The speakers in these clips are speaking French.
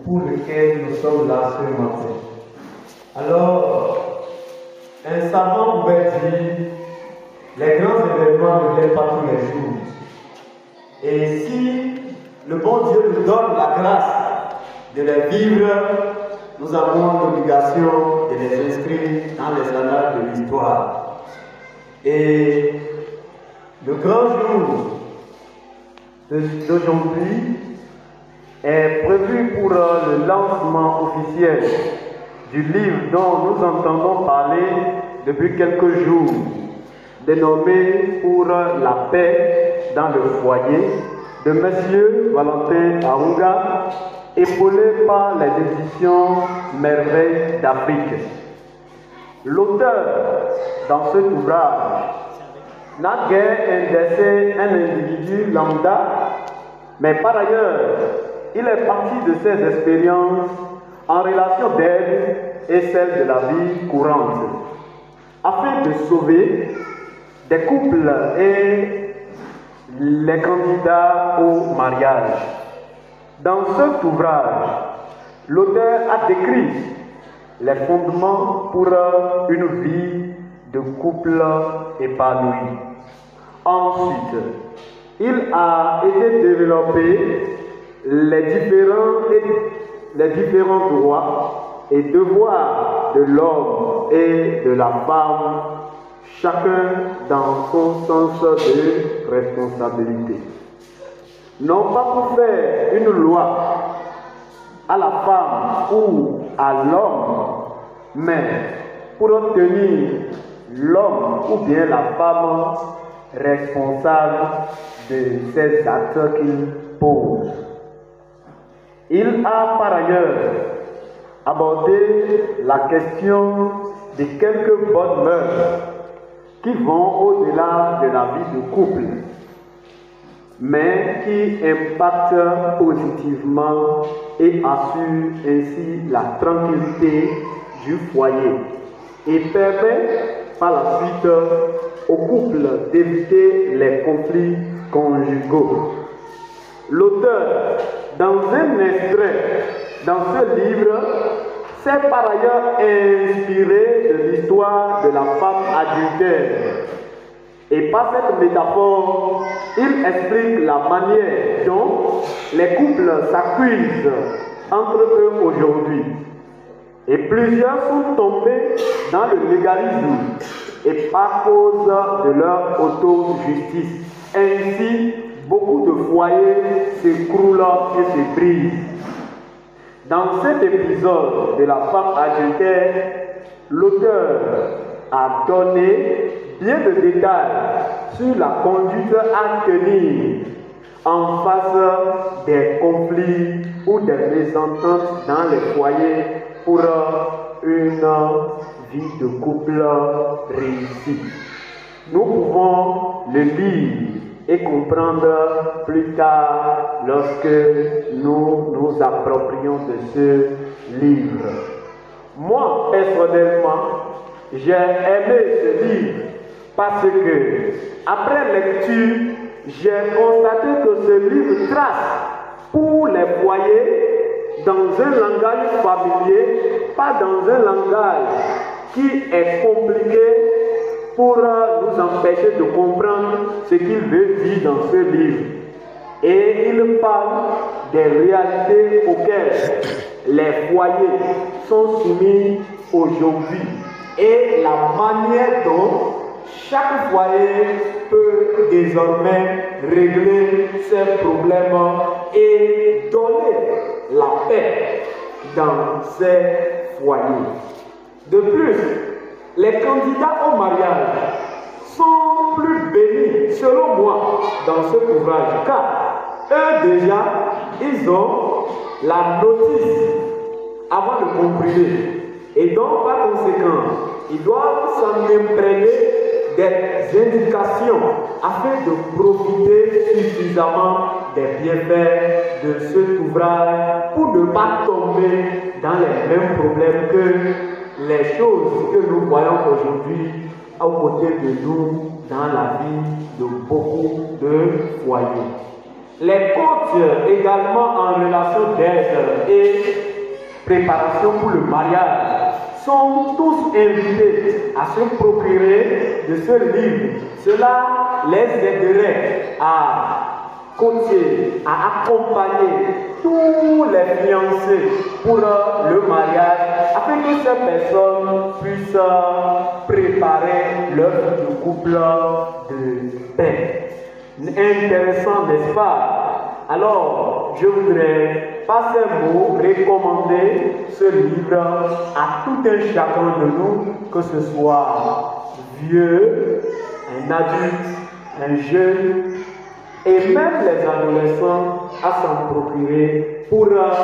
pour lequel nous sommes là ce matin. Alors, un savant pouvait dire, les grands événements ne viennent pas tous les jours. Et si le bon Dieu nous donne la grâce de les vivre, nous avons l'obligation de les inscrire dans les annales de l'histoire. Et le grand jour d'aujourd'hui est prévu pour le lancement officiel du livre dont nous entendons parler depuis quelques jours, dénommé Pour la paix dans le foyer, de M. Valentin Arunga, épaulé par les éditions Merveilles d'Afrique. L'auteur, dans cet ouvrage, n'a guère indexé un individu lambda, mais par ailleurs, il est parti de ses expériences en relation d'aide et celle de la vie courante, afin de sauver des couples et les candidats au mariage. Dans cet ouvrage, l'auteur a décrit les fondements pour une vie de couple épanoui. Ensuite, il a été développé les différents droits et devoirs de l'homme et de la femme, chacun dans son sens de responsabilité. Non pas pour faire une loi à la femme ou à l'homme, mais pour obtenir l'homme ou bien la femme responsable de ces actes qu'il pose. Il a par ailleurs abordé la question de quelques bonnes mœurs qui vont au-delà de la vie de couple, mais qui impactent positivement et assurent ainsi la tranquillité du foyer et permet par la suite au couple d'éviter les conflits conjugaux. L'auteur, dans un extrait dans ce livre, s'est par ailleurs inspiré de l'histoire de la femme adultère. Et par cette métaphore, il explique la manière dont les couples s'accusent entre eux aujourd'hui. Et plusieurs sont tombés dans le légalisme et par cause de leur auto-justice. Ainsi, beaucoup de foyers s'écroulent et se brisent. Dans cet épisode de la femme adultère, l'auteur a donné bien de détails sur la conduite à tenir en face des conflits ou des mésententes dans les foyers pour une vie de couple réussie. Nous pouvons le lire et comprendre plus tard lorsque nous nous approprions de ce livre. Moi, personnellement, j'ai aimé ce livre parce que, après lecture, j'ai constaté que ce livre trace pour les foyers dans un langage familier, pas dans un langage qui est compliqué pour nous empêcher de comprendre ce qu'il veut dire dans ce livre. Et il parle des réalités auxquelles les foyers sont soumis aujourd'hui et la manière dont chaque foyer peut désormais régler ses problèmes et donner la paix dans ses foyers. De plus, les candidats au mariage sont plus bénis, selon moi, dans cet ouvrage, car eux déjà, ils ont la notice avant de comprimer. Et donc, par conséquent, ils doivent s'en imprégner des indications afin de profiter suffisamment des bienfaits de cet ouvrage pour ne pas tomber dans les mêmes problèmes que les choses que nous voyons aujourd'hui aux côtés de nous dans la vie de beaucoup de foyers. les coachs également en relation d'aide et préparation pour le mariage sont tous invités à se procurer de ce livre. Cela les aiderait à coacher, à accompagner tous les fiancés pour le mariage, afin que ces personnes puissent préparer leur vie de couple de paix. Intéressant, n'est-ce pas? Alors, je voudrais, par ces mots, recommander ce livre à tout un chacun de nous, que ce soit vieux, un adulte, un jeune, et même les adolescents, à s'en procurer pour leur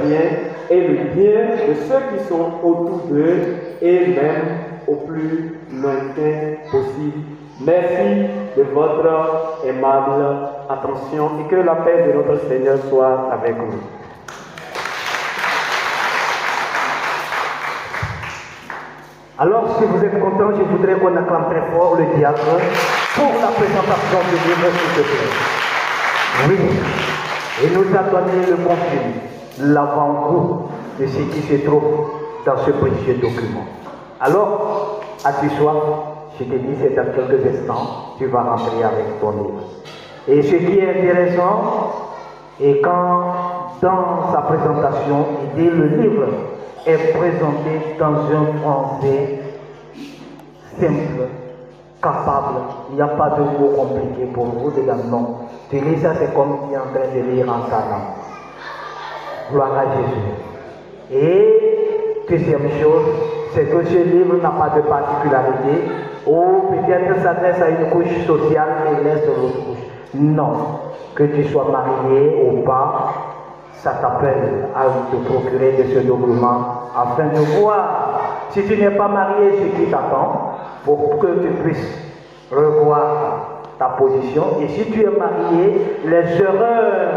bien et le bien de ceux qui sont autour d'eux et même au plus lointain possible. Merci de votre aimable attention et que la paix de notre Seigneur soit avec vous. Alors, si vous êtes content, je voudrais qu'on acclame très fort le diacre pour la présentation du livre, s'il te plaît. Oui, et nous a donné le contenu, l'avant-goût de ce qui se trouve dans ce précieux document. Alors, assis-toi, je te dis, c'est dans quelques instants, tu vas rentrer avec ton livre. Et ce qui est intéressant, est quand, dans sa présentation, il dit le livre est présenté dans un français simple, capable. Il n'y a pas de mots compliqués pour vous dedans. Non. Tu lis ça, c'est comme tu es en train de lire en sa langue. Gloire à Jésus. Et deuxième chose, c'est que ce livre n'a pas de particularité, ou peut-être s'adresse à une couche sociale et laisse l'autre couche. Non. Que tu sois marié ou pas, ça t'appelle à te procurer de ce document afin de voir si tu n'es pas marié ce qui t'attend pour que tu puisses revoir ta position, et si tu es marié, les erreurs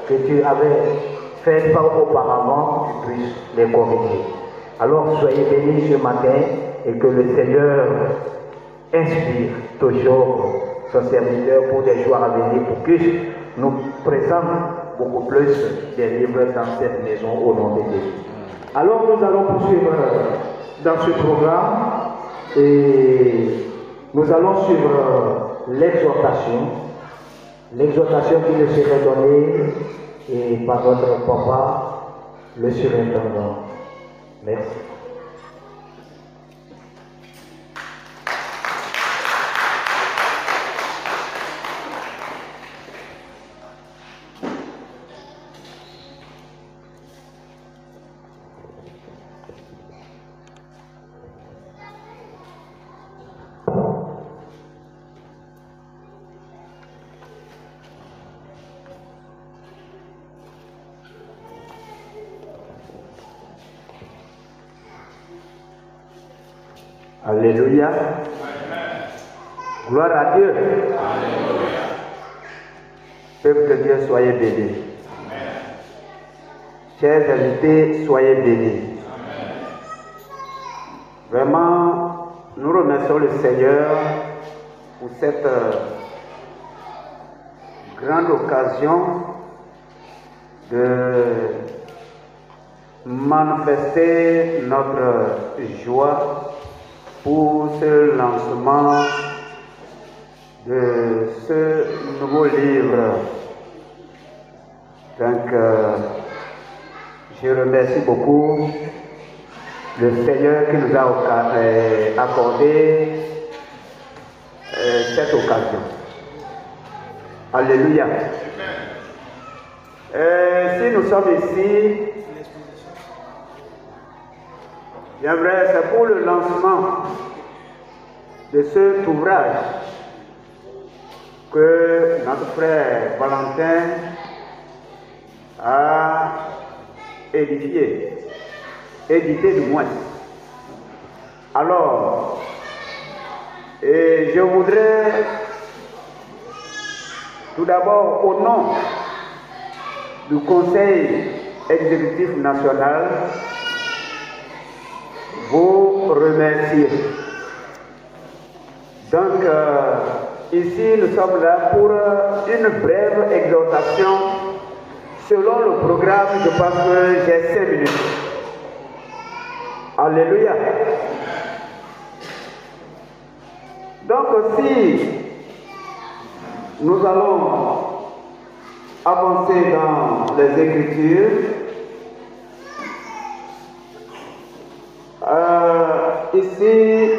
que tu avais faites auparavant, tu puisses les corriger. Alors soyez bénis ce matin et que le Seigneur inspire toujours son serviteur pour des jours à venir, pour qu'il nous présente beaucoup plus des livres dans cette maison au nom de Jésus. Alors nous allons poursuivre dans ce programme et nous allons suivre l'exhortation qui nous sera donnée et par votre papa, le surintendant. Merci. Alléluia. Gloire à Dieu. Alléluia. Peuple de Dieu, soyez bénis. Amen. Chers invités, soyez bénis. Amen. Vraiment, nous remercions le Seigneur pour cette grande occasion de manifester notre joie pour ce lancement de ce nouveau livre. Donc, je remercie beaucoup le Seigneur qui nous a accordé cette occasion. Alléluia. Si nous sommes ici, j'aimerais, c'est pour le lancement de cet ouvrage que notre frère Valentin a édité du moins. Alors, je voudrais tout d'abord, au nom du Conseil exécutif national, vous remercier. Donc, Ici, nous sommes là pour une brève exhortation. Selon le programme, je pense que j'ai 5 minutes. Alléluia. Donc, si nous allons avancer dans les Écritures, ici,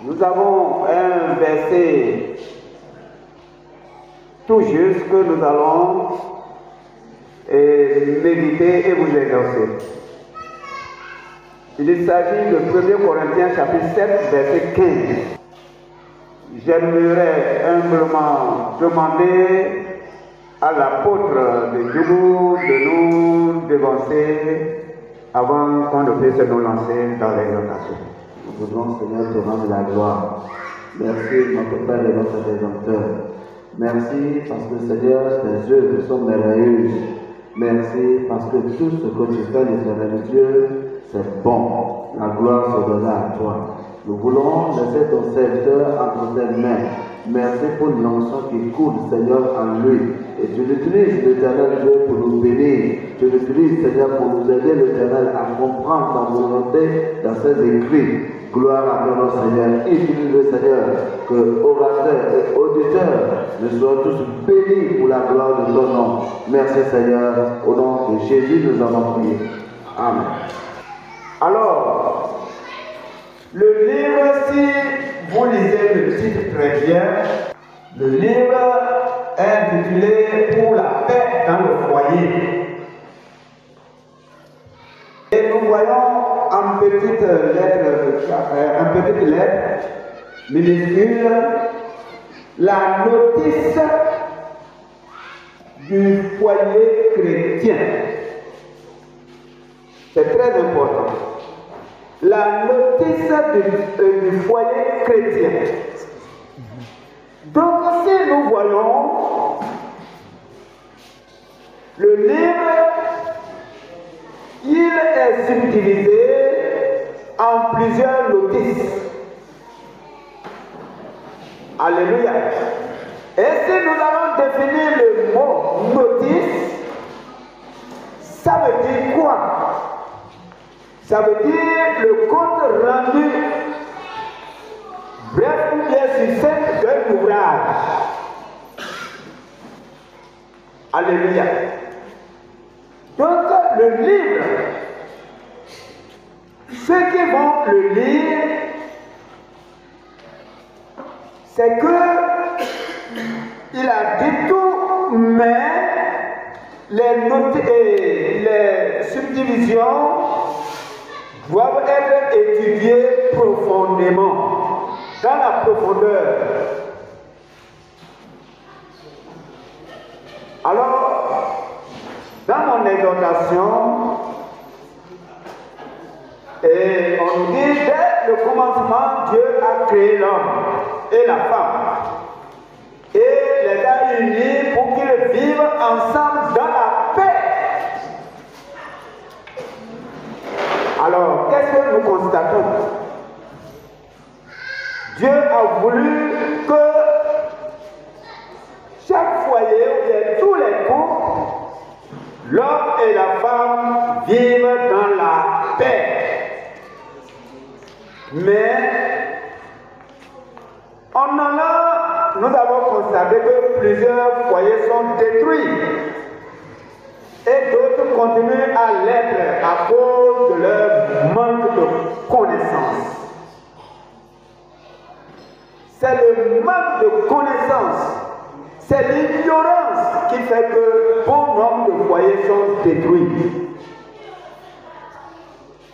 nous avons un verset tout juste que nous allons méditer et vous exaucer. Il s'agit de 1 Corinthiens chapitre 7, verset 15. J'aimerais humblement demander à l'apôtre de Djougou de nous dévancer avant qu'on ne puisse nous lancer dans l'exhortation. Nous voudrons, Seigneur, te rendre la gloire. Merci, notre Père et notre Rédempteur. Merci parce que, Seigneur, tes œuvres sont merveilleuses. Merci parce que tout ce que tu fais, l'Éternel Dieu, c'est bon. La gloire se donnera à toi. Nous voulons laisser ton serviteur entre tes mains. Merci pour l'onction qui coule, Seigneur, en lui. Et tu l'utilises, l'Éternel Dieu, pour nous bénir. Tu l'utilises, Seigneur, pour nous aider, l'Éternel, à comprendre ta volonté dans ses écrits. Gloire à ton Seigneur. Utilise, Seigneur, que orateurs et auditeurs ne soient tous bénis pour la gloire de ton nom. Merci, Seigneur. Au nom de Jésus, nous avons prié. Amen. Alors, le livre, si vous lisez le titre très bien, le livre est intitulé Pour la paix dans le foyer. Et nous voyons en petite lettre minuscule la notice du foyer chrétien. C'est très important. La notice du foyer chrétien. Donc, si nous voyons le livre, il est subdivisé en plusieurs notices. Alléluia. Et si nous allons définir le mot notice, ça veut dire quoi? Ça veut dire le compte rendu, bref ou bien succinct d'un ouvrage. Alléluia. Donc le livre, ceux qui vont le lire, c'est que il a dit tout, mais les subdivisions doivent être étudiées profondément, dans la profondeur. Alors, dans mon exhortation, et on dit dès le commencement, Dieu a créé l'homme et la femme et les a unis pour qu'ils vivent ensemble dans la paix. Alors, qu'est-ce que nous constatons? Dieu a voulu que chaque foyer, ou bien tous les couples, l'homme et la femme vivent dans la paix. Mais, en allant, nous avons constaté que plusieurs foyers sont détruits. Et d'autres continuent à l'être à cause de leur manque de connaissance. C'est le manque de connaissance, c'est l'ignorance qui fait que bon nombre de foyers sont détruits.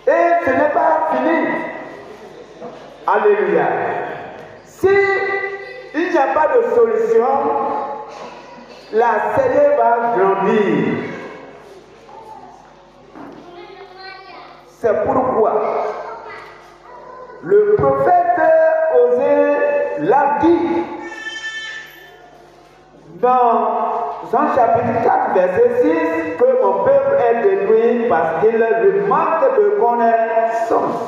Et ce n'est pas fini. Alléluia. Si il n'y a pas de solution, la cellule va grandir. C'est pourquoi le prophète Osée l'a dit dans Jean chapitre 4, verset 6, que mon peuple est détruit parce qu'il lui manque de connaissance.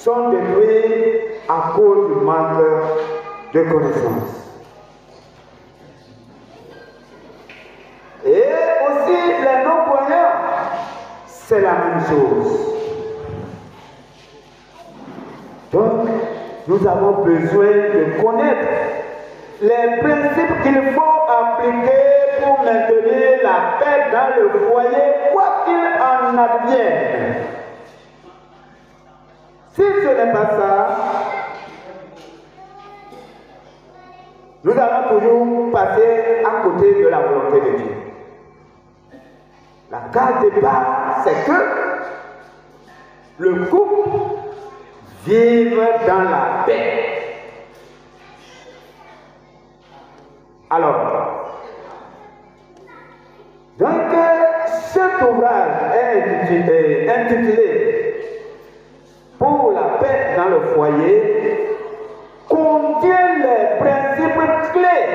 sont détruits à cause du manque de connaissances. Et aussi les non-croyants, c'est la même chose. Donc, nous avons besoin de connaître les principes qu'il faut appliquer pour maintenir la paix dans le foyer, quoi qu'il en advienne. Si ce n'est pas ça, nous allons toujours passer à côté de la volonté de Dieu. La case départ, c'est que le couple vive dans la paix. Alors, donc, cet ouvrage est intitulé Pour la paix dans le foyer, contient les principes clés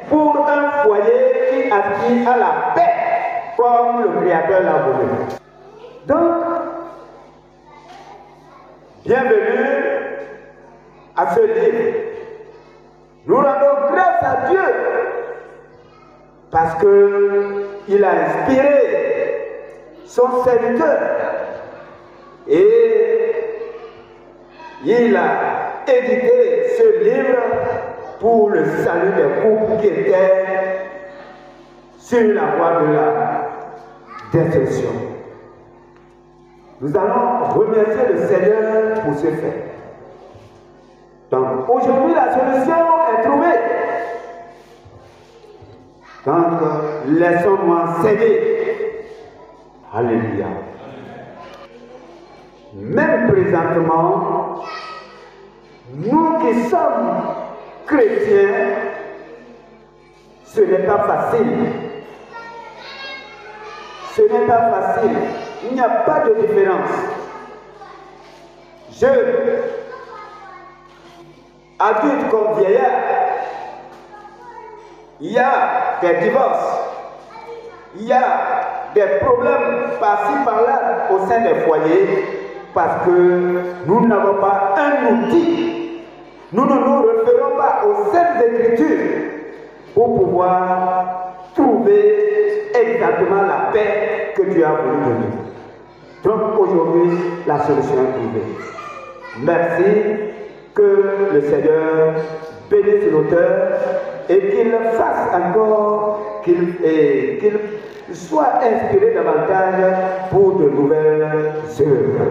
pour un foyer qui aspire à la paix comme le Créateur l'a voulu. Donc, bienvenue à ce livre. Nous rendons grâce à Dieu parce qu'il a inspiré son serviteur et il a édité ce livre pour le salut des couples qui étaient sur la voie de la destruction. Nous allons remercier le Seigneur pour ce fait. Donc aujourd'hui la solution est trouvée. Donc laissons-nous enseigner. Alléluia. Même présentement, nous qui sommes chrétiens, ce n'est pas facile. Ce n'est pas facile. Il n'y a pas de différence. Jeune, adulte comme vieillard, il y a des divorces, il y a des problèmes par-ci par-là au sein des foyers parce que nous n'avons pas un outil. Nous ne nous référons pas aux Saintes Écritures pour pouvoir trouver exactement la paix que Dieu a voulu donner. Donc aujourd'hui, la solution est trouvée. Merci, que le Seigneur bénisse l'auteur et qu'il fasse encore, qu'il soit inspiré davantage pour de nouvelles œuvres.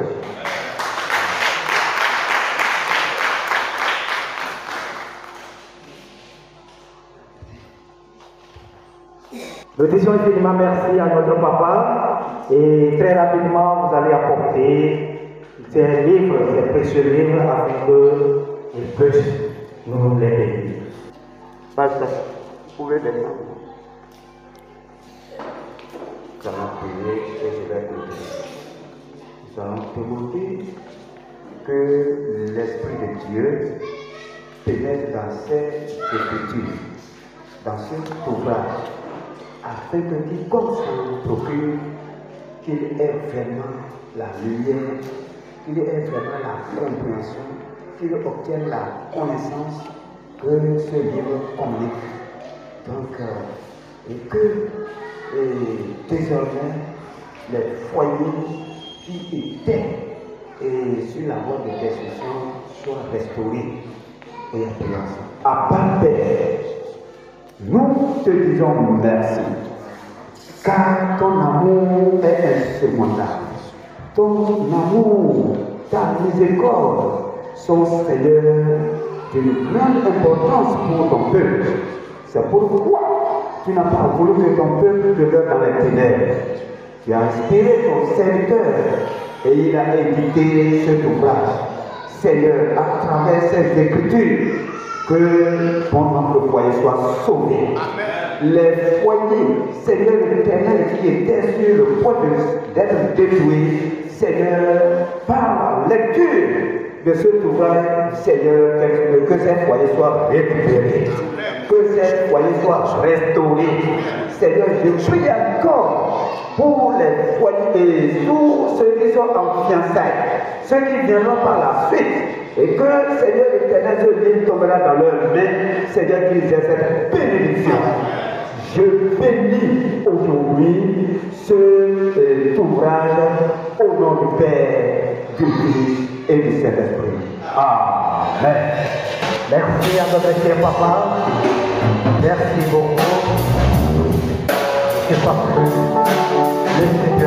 Nous disons infiniment merci à notre papa et très rapidement vous allez apporter ces livres, ces précieux livres afin qu'il puisse nous les bénir. Pasteur, vous pouvez descendre. Nous allons prier et je vais prier. Nous allons demander que l'Esprit de Dieu pénètre dans ces écritures, dans cet ouvrage, afin que quiconque se procure qu'il ait vraiment la lumière, qu'il ait vraiment la compréhension, qu'il obtienne la connaissance que ce livre communique. Donc, et que désormais les foyers qui étaient sur la voie de destruction soient restaurés et appréhendés. Abba Père, nous te disons merci, car ton amour est insurmontable. Ton amour, ta miséricorde sont, Seigneur, d'une grande importance pour ton peuple. C'est pourquoi tu n'as pas voulu que ton peuple demeure dans les ténèbres. Tu as inspiré ton serviteur et il a édité cet ouvrage. Seigneur, à travers ces écritures, que notre foyer soit sauvé. Amen. Les foyers, Seigneur l'Éternel, qui étaient sur le point d'être détruits, Seigneur, par la lecture de cet ouvrage, Seigneur, que ces foyers soient récupérés, que ces foyers soient restaurés. Seigneur, je prie encore pour les foyers et tous ceux qui sont en fiançailles, ceux qui viendront par la suite, et que Seigneur l'Éternel, ce livre tombera dans leurs mains, Seigneur, qu'ils aient cette bénédiction. Je bénis aujourd'hui cet ouvrage au nom du Père, du Fils et du Saint-Esprit. Amen. Merci à notre cher papa. Merci beaucoup. C'est parfait.